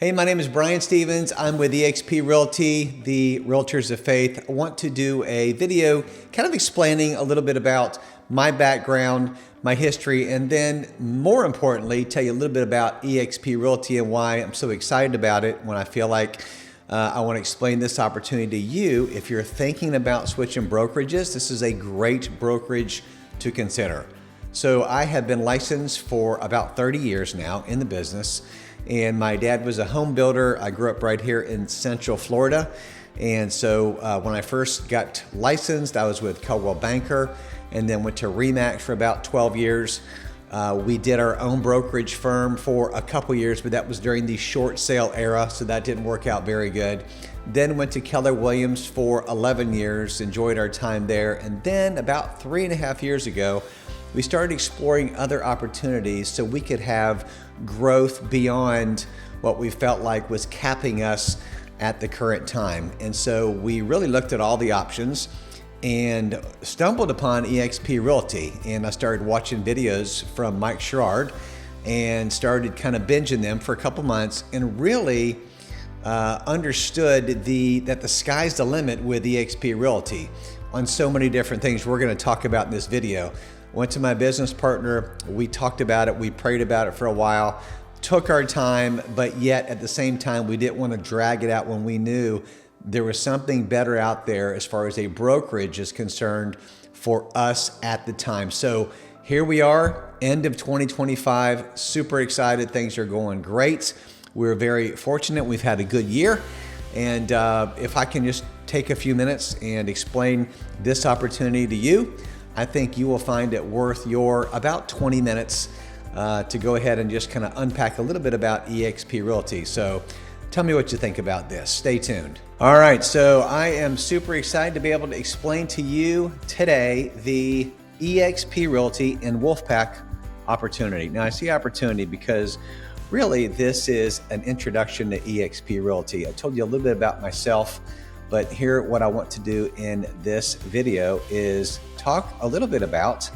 Hey, my name is Brian Stevens. I'm with eXp Realty, the Realtors of Faith. I want to do a video kind of explaining a little bit about my background, my history, and then more importantly, tell you a little bit about eXp Realty and why I'm so excited about it when I feel like I want to explain this opportunity to you. If you're thinking about switching brokerages, this is a great brokerage to consider. So I have been licensed for about 30 years now in the business. And my dad was a home builder. I grew up right here in Central Florida. And so when I first got licensed, I was with Coldwell Banker and then went to RE/MAX for about 12 years. We did our own brokerage firm for a couple years, but that was during the short sale era, so that didn't work out very good. Then went to Keller Williams for 11 years, enjoyed our time there. And then about 3.5 years ago, we started exploring other opportunities so we could have growth beyond what we felt like was capping us at the current time. And so we really looked at all the options and stumbled upon eXp Realty. And I started watching videos from Mike Sherrard and started kind of binging them for a couple months and really understood that the sky's the limit with eXp Realty on so many different things we're going to talk about in this video. Went to my business partner, we talked about it, we prayed about it for a while, took our time, but yet at the same time, we didn't want to drag it out when we knew there was something better out there as far as a brokerage is concerned for us at the time. So here we are, end of 2025, super excited, things are going great. We're very fortunate, we've had a good year. And if I can just take a few minutes and explain this opportunity to you, I think you will find it worth your about 20 minutes to go ahead and just kind of unpack a little bit about eXp Realty. So tell me what you think about this. Stay tuned. All right, so I am super excited to be able to explain to you today the eXp Realty and Wolfpack opportunity. Now I see opportunity because really this is an introduction to eXp Realty. I told you a little bit about myself, but here what I want to do in this video is talk a little bit about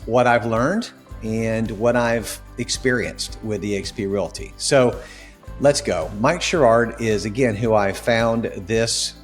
what I've learned and what I've experienced with eXp Realty. So let's go. Mike Sherrard is, again, who I found this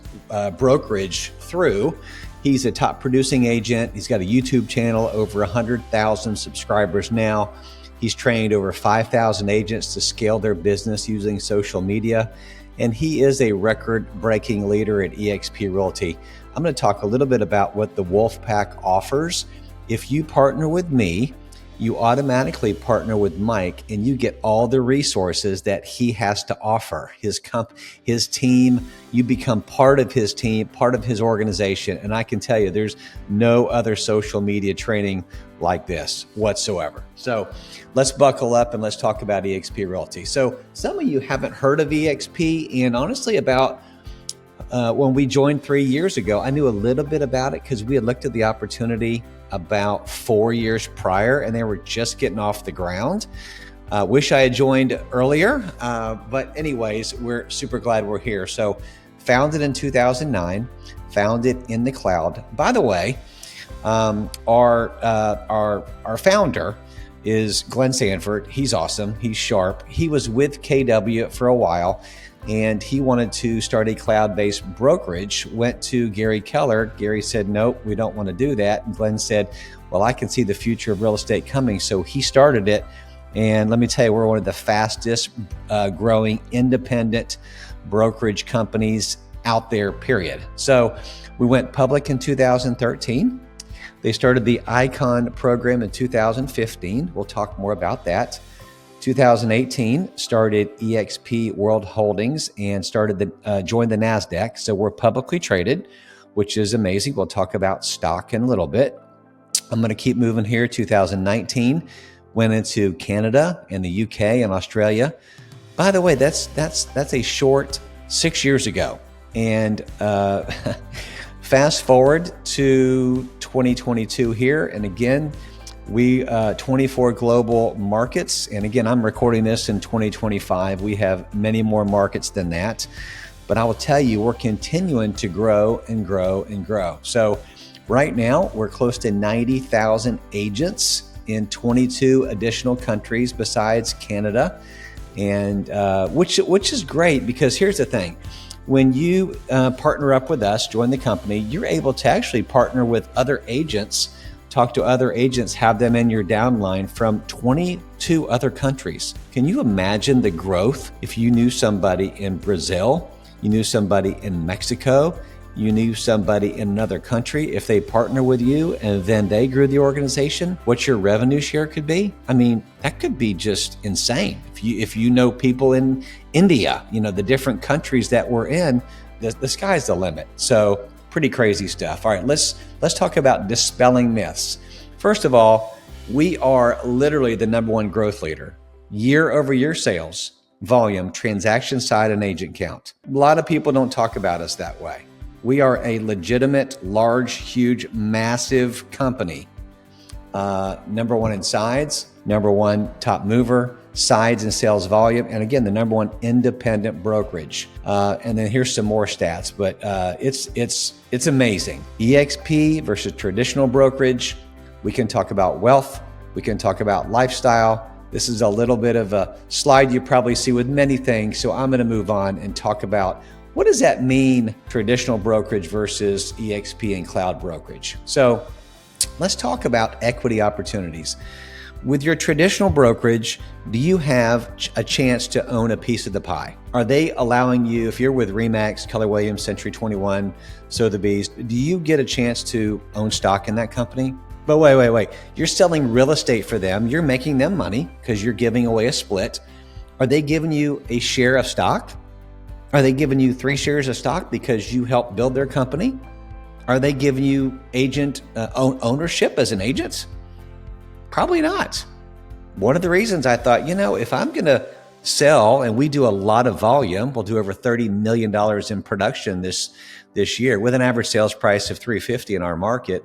brokerage through. He's a top producing agent. He's got a YouTube channel, over 100,000 subscribers now. He's trained over 5,000 agents to scale their business using social media. And he is a record-breaking leader at eXp Realty. I'm going to talk a little bit about what the Wolfpack offers. If you partner with me, you automatically partner with Mike and you get all the resources that he has to offer. His team, you become part of his team, part of his organization. And I can tell you, there's no other social media training like this whatsoever. So let's buckle up and let's talk about eXp Realty. So some of you haven't heard of eXp, and honestly about when we joined 3 years ago, I knew a little bit about it because we had looked at the opportunity about 4 years prior and they were just getting off the ground. Wish I had joined earlier, but anyways, we're super glad we're here. So founded in 2009, founded in the cloud. By the way, our founder is Glenn Sanford. He's awesome. He's sharp. He was with KW for a while and he wanted to start a cloud-based brokerage, went to Gary Keller. Gary said, nope, we don't want to do that. And Glenn said, well, I can see the future of real estate coming. So he started it. And let me tell you, we're one of the fastest growing independent brokerage companies out there, period. So we went public in 2013. They started the Icon program in 2015. We'll talk more about that. 2018 started eXp World Holdings and joined the NASDAQ. So we're publicly traded, which is amazing. We'll talk about stock in a little bit. I'm going to keep moving here. 2019 went into Canada and the UK and Australia. By the way, that's a short 6 years ago. And fast forward to 2022 here, and again, we 24 global markets. And again, I'm recording this in 2025. We have many more markets than that. But I will tell you, we're continuing to grow and grow and grow. So right now, we're close to 90,000 agents in 22 additional countries besides Canada. and which is great, because here's the thing. When you partner up with us, join the company, you're able to actually partner with other agents, talk to other agents, have them in your downline from 22 other countries. Can you imagine the growth if you knew somebody in Brazil, you knew somebody in Mexico, you knew somebody in another country, if they partner with you and then they grew the organization, what your revenue share could be? I mean, that could be just insane. If you know people in India, the different countries that we're in, the sky's the limit. So pretty crazy stuff. All right, let's talk about dispelling myths. First of all, we are literally the #1 growth leader. Year-over-year sales, volume, transaction side, and agent count. A lot of people don't talk about us that way. We are a legitimate, large, huge, massive company. #1 in sides, #1 top mover, sides and sales volume, and again, the #1 independent brokerage. And then here's some more stats, but it's amazing. EXP versus traditional brokerage. We can talk about wealth. We can talk about lifestyle. This is a little bit of a slide you probably see with many things, so I'm going to move on and talk about what does that mean, traditional brokerage versus EXP and cloud brokerage. So let's talk about equity opportunities. With your traditional brokerage, do you have a chance to own a piece of the pie? Are they allowing you, if you're with Remax, Keller Williams, Century 21, Sotheby's, do you get a chance to own stock in that company? But wait. You're selling real estate for them. You're making them money because you're giving away a split. Are they giving you a share of stock? Are they giving you 3 shares of stock because you helped build their company? Are they giving you agent ownership as an agent? Probably not. One of the reasons I thought, if I'm going to sell, and we do a lot of volume, we'll do over $30 million in production this year with an average sales price of $350 in our market.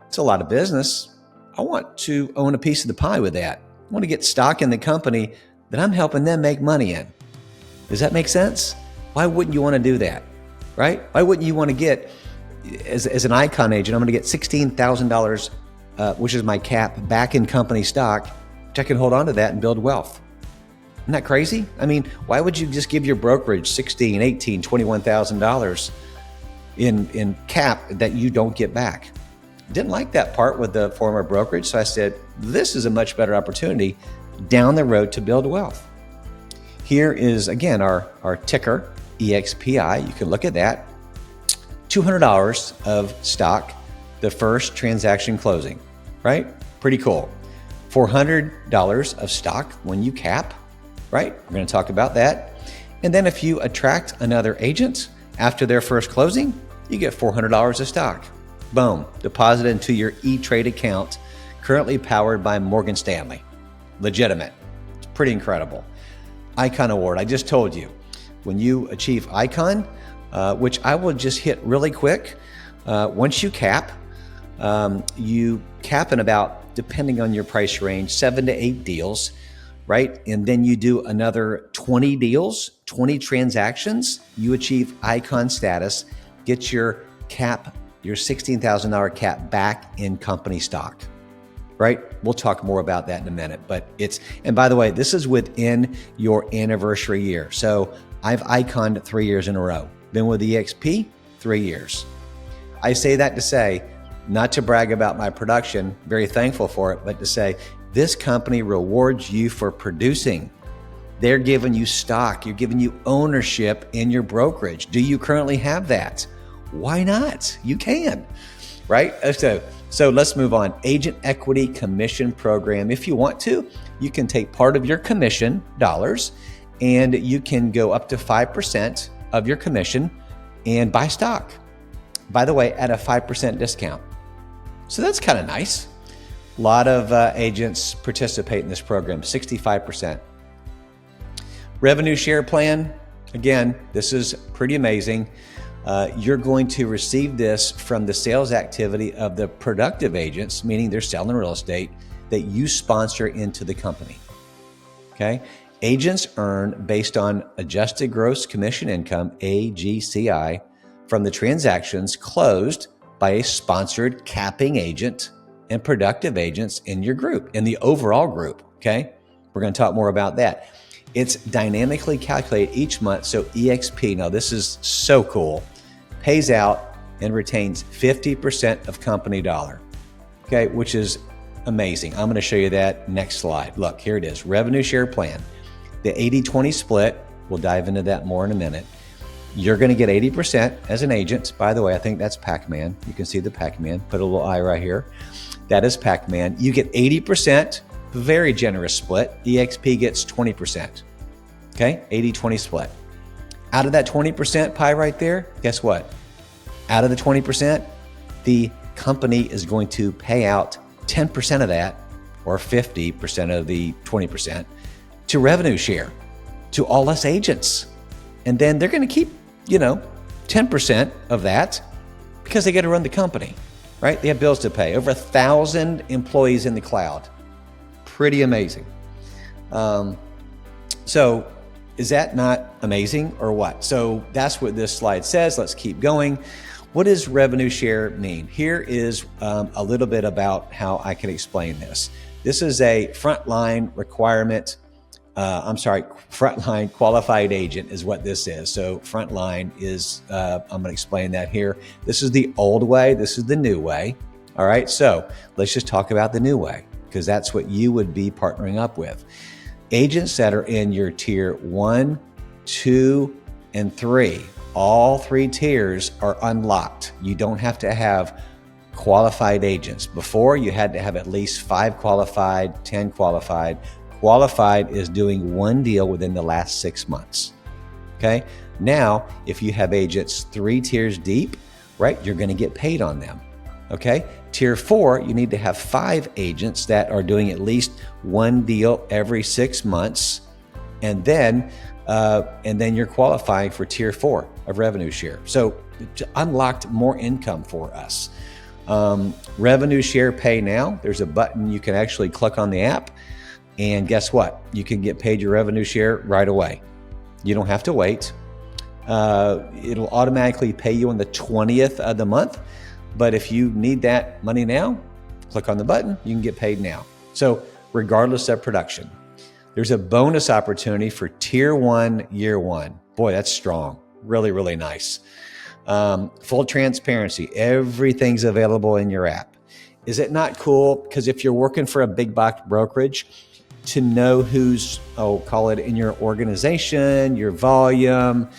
It's a lot of business. I want to own a piece of the pie with that. I want to get stock in the company that I'm helping them make money in. Does that make sense? Why wouldn't you want to do that, right? Why wouldn't you want to get, as an Icon agent, I'm going to get $16,000, which is my cap, back in company stock, which I can hold on to that and build wealth. Isn't that crazy? I mean, why would you just give your brokerage $16,000, $18,000, $21,000 in cap that you don't get back? Didn't like that part with the former brokerage, so I said, this is a much better opportunity down the road to build wealth. Here is, again, our ticker, EXPI. You can look at that. $200 of stock, the first transaction closing, right? Pretty cool. $400 of stock when you cap, right? We're going to talk about that. And then if you attract another agent after their first closing, you get $400 of stock. Boom, deposited into your E-Trade account, currently powered by Morgan Stanley. Legitimate. It's pretty incredible. Icon Award, I just told you, when you achieve Icon, which I will just hit really quick, once you cap in about, depending on your price range, 7 to 8 deals, right? And then you do another 20 deals, 20 transactions, you achieve Icon status, get your cap, your $16,000 cap back in company stock, right? We'll talk more about that in a minute, but and by the way, this is within your anniversary year. So I've Iconed 3 years in a row, been with EXP 3 years. I say that to say, not to brag about my production, very thankful for it, but to say this company rewards you for producing. They're giving you stock, you're giving you ownership in your brokerage. Do you currently have that? Why not? You can, right? So let's move on. Agent Equity Commission Program. If you want to, you can take part of your commission dollars and you can go up to 5% of your commission and buy stock. By the way, at a 5% discount. So that's kind of nice. A lot of agents participate in this program, 65%. Revenue share plan. Again, this is pretty amazing. You're going to receive this from the sales activity of the productive agents, meaning they're selling real estate, that you sponsor into the company. Okay? Agents earn based on adjusted gross commission income, AGCI, from the transactions closed by a sponsored capping agent and productive agents in your group, in the overall group. Okay? We're going to talk more about that. It's dynamically calculated each month. So EXP, now this is so cool, pays out and retains 50% of company dollar, okay, which is amazing. I'm going to show you that next slide. Look, here it is, revenue share plan. The 80-20 split, we'll dive into that more in a minute. You're going to get 80% as an agent. By the way, I think that's Pac-Man. You can see the Pac-Man, put a little eye right here. That is Pac-Man. You get 80%, very generous split. EXP gets 20%, okay? 80-20 split. Out of that 20% pie right there, guess what? Out of the 20%, the company is going to pay out 10% of that, or 50% of the 20%, to revenue share, to all us agents. And then they're going to keep, 10% of that because they got to run the company, right? They have bills to pay. Over 1,000 employees in the cloud. Pretty amazing. So is that not amazing or what? So that's what this slide says. Let's keep going. What does revenue share mean? Here is a little bit about how I can explain this. This is a frontline requirement. Frontline qualified agent is what this is. So frontline is, I'm going to explain that here. This is the old way. This is the new way. All right. So let's just talk about the new way, because that's what you would be partnering up with. Agents that are in your tier 1, 2, and 3. All 3 tiers are unlocked. You don't have to have qualified agents. Before, you had to have at least 5 qualified, 10 qualified. Qualified is doing 1 deal within the last 6 months. Okay. Now, if you have agents 3 tiers deep, right, you're going to get paid on them. Okay. Tier 4, you need to have 5 agents that are doing at least 1 deal every 6 months. And then you're qualifying for tier 4 of revenue share. So it unlocked more income for us. Revenue share pay now, there's a button you can actually click on the app. And guess what? You can get paid your revenue share right away. You don't have to wait. It'll automatically pay you on the 20th of the month. But if you need that money now, click on the button, you can get paid now. So regardless of production, there's a bonus opportunity for tier 1, year 1. Boy, that's strong. Really, really nice. Full transparency. Everything's available in your app. Is it not cool? Because if you're working for a big box brokerage, to know who's, call it in your organization, your volume,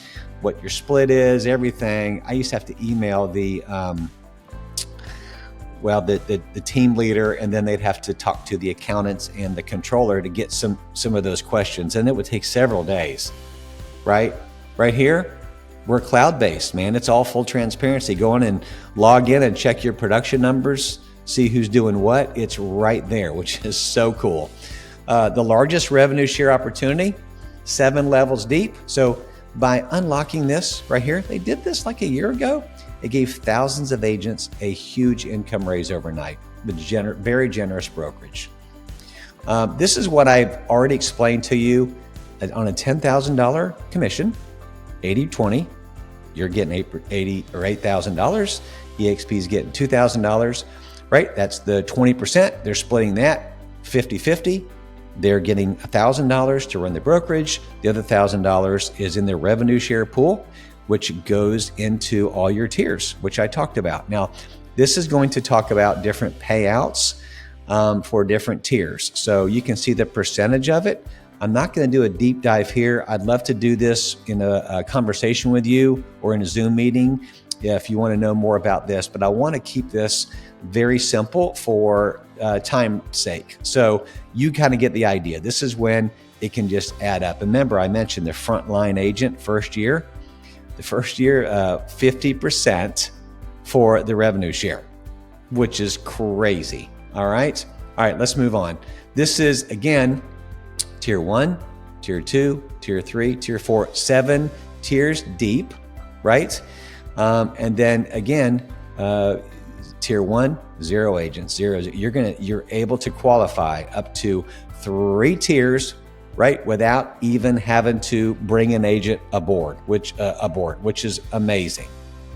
what your split is, everything. I used to have to email the team leader, and then they'd have to talk to the accountants and the controller to get some of those questions. And it would take several days, right? Right here, we're cloud-based, man. It's all full transparency. Go in and log in and check your production numbers, see who's doing what. It's right there, which is so cool. The largest revenue share opportunity, 7 levels deep. So by unlocking this right here, they did this like a year ago. It gave thousands of agents a huge income raise overnight with very generous brokerage. This is what I've already explained to you. On a $10,000 commission, 80-20, you're getting $8,000. EXP is getting $2,000, right? That's the 20%. They're splitting that 50-50. They're getting $1,000 to run the brokerage. The other $1,000 is in their revenue share pool, which goes into all your tiers, which I talked about. Now, this is going to talk about different payouts for different tiers. So you can see the percentage of it. I'm not going to do a deep dive here. I'd love to do this in a conversation with you or in a Zoom meeting if you want to know more about this, but I want to keep this very simple for time's sake. So you kind of get the idea. This is when it can just add up. Remember, I mentioned the frontline agent first year. The first year, 50% for the revenue share, which is crazy. All right, let's move on. This is, again, tier 1, tier 2, tier 3, tier 4, 7 tiers deep, right? And then again, tier 1, 0 agents, 0. You're able to qualify up to 3 tiers, right, without even having to bring an agent aboard, which is amazing.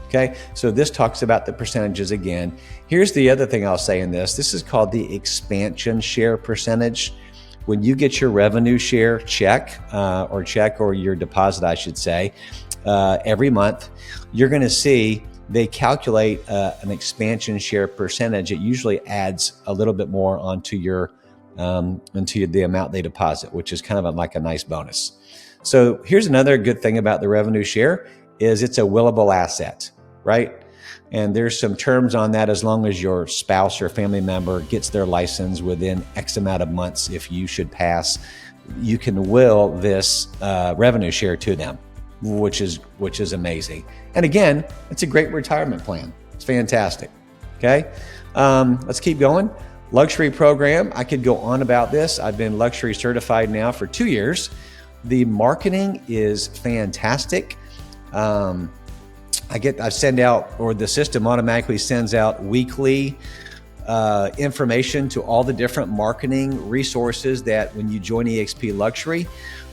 Okay, so this talks about the percentages again. Here's the other thing I'll say in this. This is called the expansion share percentage, when you get your revenue share check or your deposit, I should say, every month, you're going to see they calculate an expansion share percentage. It usually adds a little bit more onto the amount they deposit, which is kind of like a nice bonus. So here's another good thing about the revenue share is it's a willable asset, right? And there's some terms on that as long as your spouse or family member gets their license within X amount of months. If you should pass, you can will this revenue share to them, which is amazing. And again, it's a great retirement plan. It's fantastic. Okay, let's keep going. Luxury program. I could go on about this. I've been luxury certified now for 2 years. The marketing is fantastic. I send out, or the system automatically sends out weekly information to all the different marketing resources that when you join eXp Luxury,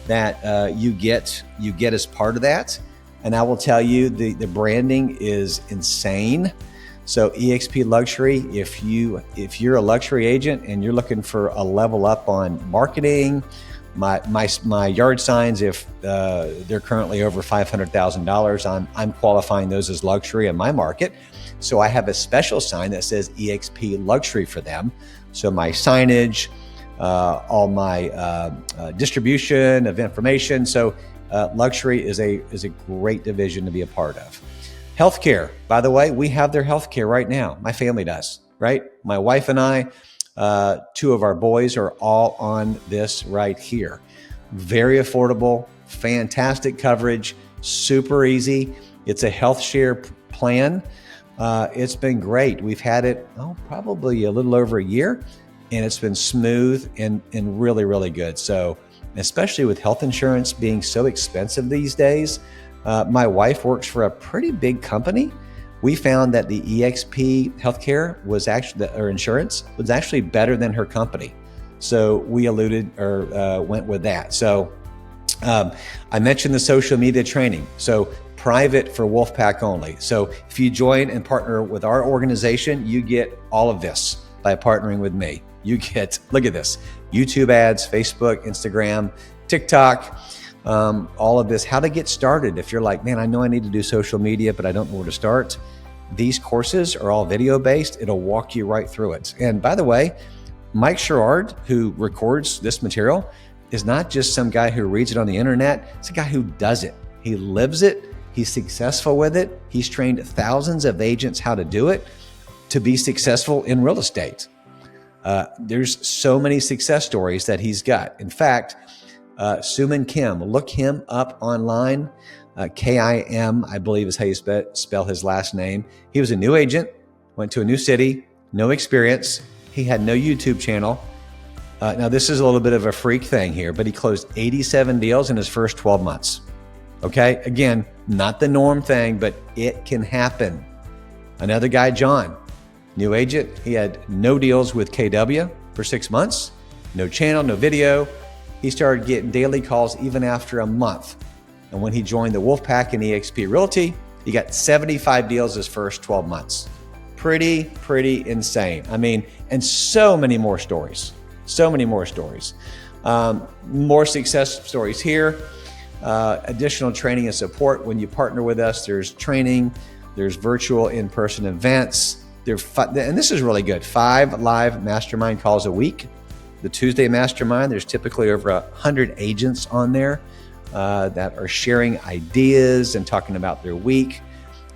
that you get as part of that. And I will tell you, the branding is insane. So eXp Luxury, if you're a luxury agent and you're looking for a level up on marketing, my yard signs, if they're currently over $500,000, I'm qualifying those as luxury in my market. So I have a special sign that says eXp Luxury for them. So my signage, all my distribution of information. So luxury is a great division to be a part of. Healthcare, by the way, we have their healthcare right now. My family does, right? My wife and I, 2 of our boys are all on this right here. Very affordable, fantastic coverage, super easy. It's a health share plan. It's been great. We've had it probably a little over a year, and it's been smooth and really, really good. So especially with health insurance being so expensive these days, my wife works for a pretty big company. We found that the eXp healthcare insurance was actually better than her company. So we went with that. So I mentioned the social media training. So private for Wolfpack only. So if you join and partner with our organization, you get all of this by partnering with me. You get, look at this, YouTube ads, Facebook, Instagram, TikTok, all of this, how to get started. If you're like, man, I know I need to do social media, but I don't know where to start. These courses are all video based. It'll walk you right through it. And by the way, Mike Sherrard, who records this material, is not just some guy who reads it on the internet. It's a guy who does it. He lives it. He's successful with it. He's trained thousands of agents how to do it to be successful in real estate. There's so many success stories that he's got. In fact, Suman Kim, look him up online. Kim, I believe is how you spell his last name. He was a new agent, went to a new city, no experience. He had no YouTube channel. Now, this is a little bit of a freak thing here, but he closed 87 deals in his first 12 months. Okay, again, not the norm thing, but it can happen. Another guy, John, new agent. He had no deals with KW for 6 months, no channel, no video. He started getting daily calls even after a month. And when he joined the Wolfpack and eXp Realty, he got 75 deals his first 12 months. Pretty insane. I mean, and so many more stories. More success stories here. Additional training and support. When you partner with us, there's training, there's virtual in-person events. And this is really good. 5 live mastermind calls a week. The Tuesday mastermind, there's typically over 100 agents on there that are sharing ideas and talking about their week.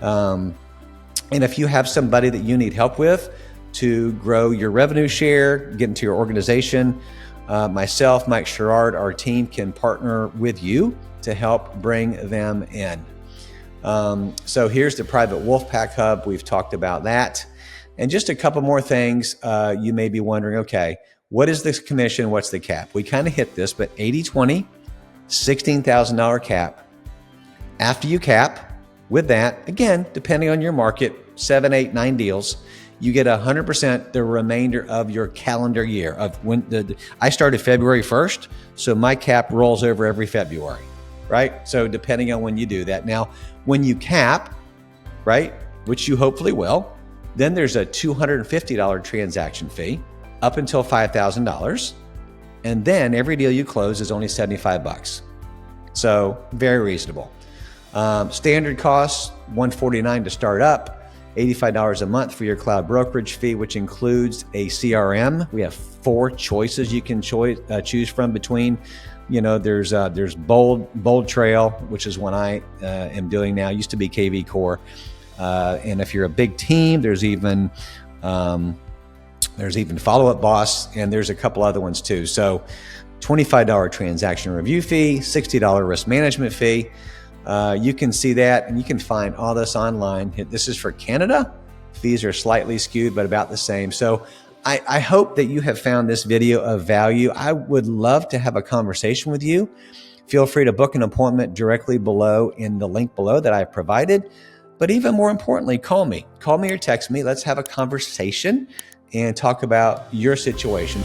And if you have somebody that you need help with to grow your revenue share, get into your organization, myself, Mike Sherrard, our team can partner with you to help bring them in. So here's the private Wolfpack Hub. We've talked about that. And just a couple more things. You may be wondering, okay, what is this commission? What's the cap? We kind of hit this, but 80-20, $16,000 cap. After you cap, with that, again, depending on your market, 7, 8, 9 deals, you get 100% the remainder of your calendar year. Of when I started February 1st, so my cap rolls over every February, right? So depending on when you do that. Now, when you cap, right, which you hopefully will, then there's a $250 transaction fee up until $5,000. And then every deal you close is only 75 bucks. So very reasonable. Standard costs, $149 to start up, $85 a month for your cloud brokerage fee, which includes a CRM. We have 4 choices you can choose from between. There's Bold Trail, which is one I am doing now. Used to be KV Core. And if you're a big team, there's even Follow-Up Boss, and there's a couple other ones too. So $25 transaction review fee, $60 risk management fee. You can see that, and you can find all this online. This is for Canada. Fees are slightly skewed, but about the same. So I hope that you have found this video of value. I would love to have a conversation with you. Feel free to book an appointment directly below in the link below that I provided. But even more importantly, call me or text me. Let's have a conversation and talk about your situation.